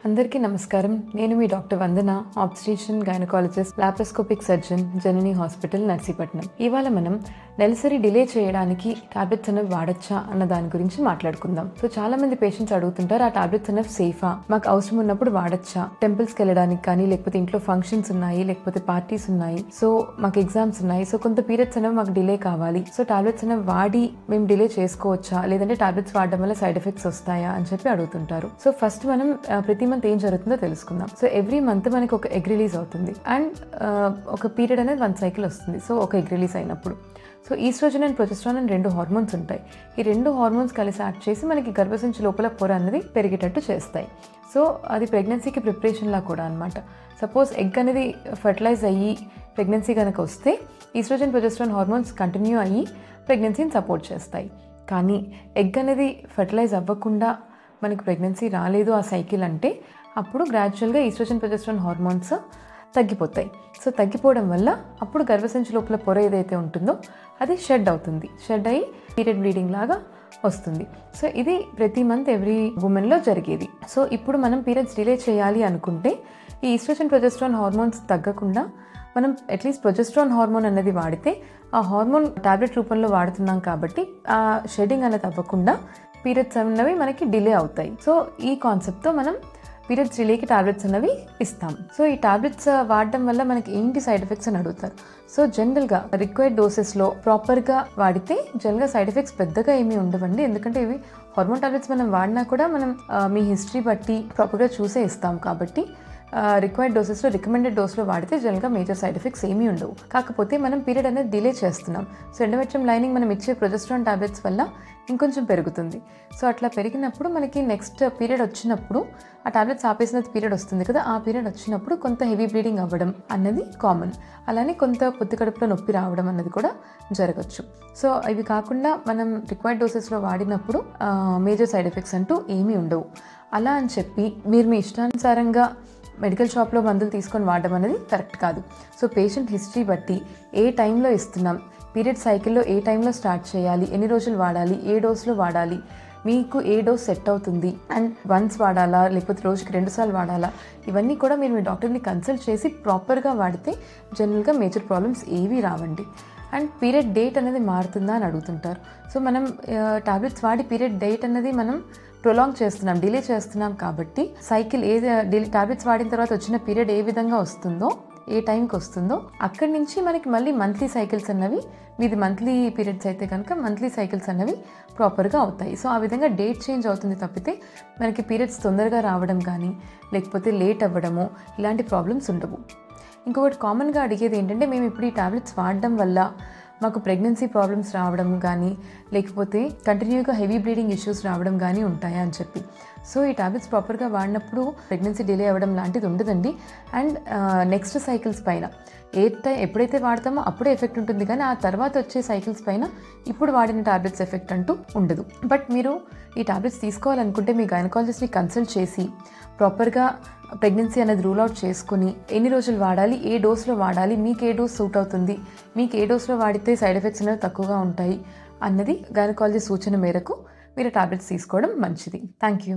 అందరికీ నమస్కారం. నేను మీ డాక్టర్ వందన, ఆబ్స్ట్రిషన్ గైనకాలజిస్ట్, లాప్రోస్కోపిక్ సర్జన్, జనని హాస్పిటల్, నర్సీపట్నం. ఇవాళ మనం నెలసరి డిలే చేయడానికి టాబ్లెట్స్ అనేవి వాడచ్చా అన్న దాని గురించి మాట్లాడుకుందాం. సో చాలా మంది పేషెంట్స్ అడుగుతుంటారు, ఆ టాబ్లెట్స్ అనేవి సేఫా, మాకు అవసరం ఉన్నప్పుడు వాడచ్చా, టెంపుల్స్కి వెళ్ళడానికి కానీ, లేకపోతే ఇంట్లో ఫంక్షన్స్ ఉన్నాయి, లేకపోతే పార్టీస్ ఉన్నాయి, సో మాకు ఎగ్జామ్స్ ఉన్నాయి, సో కొంత పీరియడ్స్ అనేవి మాకు డిలే కావాలి, సో టాబ్లెట్స్ అనేవి వాడి మేము డిలే చేసుకోవచ్చా, లేదంటే టాబ్లెట్స్ వాడడం వల్ల సైడ్ ఎఫెక్ట్స్ వస్తాయా అని చెప్పి అడుగుతుంటారు. సో ఫస్ట్ మనం ప్రతి మంత్ ఏం జరుగుతుందో తెలుసుకుందాం. సో ఎవ్రీ మంత్ మనకి ఒక ఎగ్ రిలీజ్ అవుతుంది అండ్ ఒక పీరియడ్ అనేది 1 సైకిల్ వస్తుంది. సో ఒక ఎగ్ రిలీజ్ అయినప్పుడు సో ఈస్ట్రోజన్ అండ్ ప్రొజెస్ట్రాన్ అని 2 హార్మోన్స్ ఉంటాయి. ఈ 2 హార్మోన్స్ కలిసి యాక్ట్ చేసి మనకి గర్భసంచి లోపల పొర అనేది పెరిగేటట్టు చేస్తాయి. సో అది ప్రెగ్నెన్సీకి ప్రిపరేషన్లా కూడా అనమాట. సపోజ్ ఎగ్ అనేది ఫర్టిలైజ్ అయ్యి ప్రెగ్నెన్సీ కనుక వస్తే ఈస్ట్రోజన్ ప్రొజెస్ట్రాన్ హార్మోన్స్ కంటిన్యూ అయ్యి ప్రెగ్నెన్సీని సపోర్ట్ చేస్తాయి. కానీ ఎగ్ అనేది ఫర్టిలైజ్ అవ్వకుండా మనకి ప్రెగ్నెన్సీ రాలేదు ఆ సైకిల్ అంటే అప్పుడు గ్రాడ్యువల్గా ఈస్ట్రోజన్ ప్రొజెస్ట్రాన్ హార్మోన్స్ తగ్గిపోతాయి. సో తగ్గిపోవడం వల్ల అప్పుడు గర్భసంచి లోపల పొర ఏదైతే ఉంటుందో అది షెడ్ అవుతుంది. షెడ్ అయ్యి పీరియడ్ బ్లీడింగ్ లాగా వస్తుంది. సో ఇది ప్రతి మంత్ ఎవ్రీ ఉమెన్లో జరిగేది. సో ఇప్పుడు మనం పీరియడ్స్ డిలే చేయాలి అనుకుంటే ఈ ఈస్ట్రోజన్ ప్రొజెస్ట్రాన్ హార్మోన్స్ తగ్గకుండా మనం అట్లీస్ట్ ప్రొజెస్ట్రాన్ హార్మోన్ అనేది వాడితే ఆ హార్మోన్ టాబ్లెట్ రూపంలో వాడుతున్నాం కాబట్టి ఆ షెడ్డింగ్ అనేది అవ్వకుండా పీరియడ్స్ అన్నవి మనకి డిలే అవుతాయి. సో ఈ కాన్సెప్ట్తో మనం పీరియడ్స్ డిలేకి టాబ్లెట్స్ అనేవి ఇస్తాం. సో ఈ టాబ్లెట్స్ వాడడం వల్ల మనకి ఏంటి సైడ్ ఎఫెక్ట్స్ అని అడుగుతారు. సో జనరల్గా రిక్వైర్డ్ డోసెస్లో ప్రాపర్గా వాడితే జనరల్గా సైడ్ ఎఫెక్ట్స్ పెద్దగా ఏమీ ఉండవండి. ఎందుకంటే ఇవి హార్మోన్ టాబ్లెట్స్ మనం వాడినా కూడా మనం మీ హిస్టరీ బట్టి ప్రాపర్గా చూసే ఇస్తాం కాబట్టి రిక్వైర్డ్ డోసెస్లో రికమెండెడ్ డోస్లో వాడితే జనరల్గా మేజర్ సైడ్ ఎఫెక్ట్స్ ఏమీ ఉండవు. కాకపోతే మనం పీరియడ్ అనేది డిలే చేస్తున్నాం. సో ఎండోమెట్రియం లైనింగ్ మనం ఇచ్చే ప్రొజెస్ట్రాన్ టాబ్లెట్స్ వల్ల ఇంకొంచెం పెరుగుతుంది. సో అట్లా పెరిగినప్పుడు మనకి నెక్స్ట్ పీరియడ్ వచ్చినప్పుడు ఆ టాబ్లెట్స్ ఆపేసిన పీరియడ్ వస్తుంది కదా, ఆ పీరియడ్ వచ్చినప్పుడు కొంత హెవీ బ్లీడింగ్ అవ్వడం అన్నది కామన్. అలానే కొంత పొత్తి కడుపులో నొప్పి రావడం అన్నది కూడా జరగచ్చు. సో ఇవి కాకుండా మనం రిక్వైర్డ్ డోసెస్లో వాడినప్పుడు మేజర్ సైడ్ ఎఫెక్ట్స్ అంటూ ఏమీ ఉండవు. అలా అని చెప్పి మీరు మీ ఇష్టానుసారంగా మెడికల్ షాప్లో మందులు తీసుకొని వాడడం అనేది కరెక్ట్ కాదు. సో పేషెంట్ హిస్టరీ బట్టి ఏ టైంలో ఇస్తున్నాం, పీరియడ్ సైకిల్లో ఏ టైంలో స్టార్ట్ చేయాలి, ఎన్ని రోజులు వాడాలి, ఏ డోస్లో వాడాలి, మీకు ఏ డోస్ సెట్ అవుతుంది అండ్ వన్స్ వాడాలా లేకపోతే రోజుకి 2 సార్లు వాడాలా, ఇవన్నీ కూడా మీరు మీ డాక్టర్ని కన్సల్ట్ చేసి ప్రాపర్గా వాడితే జనరల్గా మేజర్ ప్రాబ్లమ్స్ ఏవీ రావండి. అండ్ పీరియడ్ డేట్ అనేది మారుతుందా అని అడుగుతుంటారు. సో మనం టాబ్లెట్స్ వాడి పీరియడ్ డేట్ అనేది మనం ప్రొలాంగ్ చేస్తున్నాం, డిలే చేస్తున్నాం కాబట్టి సైకిల్ టాబ్లెట్స్ వాడిన తర్వాత వచ్చిన పీరియడ్ ఏ విధంగా వస్తుందో, ఏ టైంకి వస్తుందో అక్కడి నుంచి మనకి మళ్ళీ మంత్లీ సైకిల్స్ అన్నవి, మీది మంత్లీ పీరియడ్స్ అయితే కనుక మంత్లీ సైకిల్స్ అన్నవి ప్రాపర్గా అవుతాయి. సో ఆ విధంగా డేట్ చేంజ్ అవుతుంది తప్పితే మనకి పీరియడ్స్ తొందరగా రావడం కానీ లేకపోతే లేట్ అవ్వడము ఇలాంటి ప్రాబ్లమ్స్ ఉండవు. ఇంకొకటి కామన్గా అడిగేది ఏంటంటే, మేము ఇప్పుడు ఈ టాబ్లెట్స్ వాడడం వల్ల మాకు ప్రెగ్నెన్సీ ప్రాబ్లమ్స్ రావడం కానీ లేకపోతే కంటిన్యూగా హెవీ బ్లీడింగ్ ఇష్యూస్ రావడం కానీ ఉంటాయా అని చెప్పి. సో ఈ టాబ్లెట్స్ ప్రాపర్గా వాడినప్పుడు ప్రెగ్నెన్సీ డిలే అవ్వడం లాంటిది ఉండదండి. అండ్ నెక్స్ట్ సైకిల్స్ పైన ఎప్పుడైతే వాడతామో అప్పుడే ఎఫెక్ట్ ఉంటుంది, కానీ ఆ తర్వాత వచ్చే సైకిల్స్ పైన ఇప్పుడు వాడిన టాబ్లెట్స్ ఎఫెక్ట్ అంటూ ఉండదు. బట్ మీరు ఈ టాబ్లెట్స్ తీసుకోవాలనుకుంటే మీ గైనకాలజిస్ట్ని కన్సల్ట్ చేసి ప్రాపర్గా ప్రెగ్నెన్సీ అనేది రూల్ అవుట్ చేసుకుని ఎన్ని రోజులు వాడాలి, ఏ డోస్లో వాడాలి, మీకు ఏ డోస్ సూట్ అవుతుంది, మీకు ఏ డోస్లో వాడితే సైడ్ ఎఫెక్ట్స్ అనేవి తక్కువగా ఉంటాయి అన్నది గైనకాలజీ సూచన మేరకు మీరు టాబ్లెట్స్ తీసుకోవడం మంచిది. Thank you.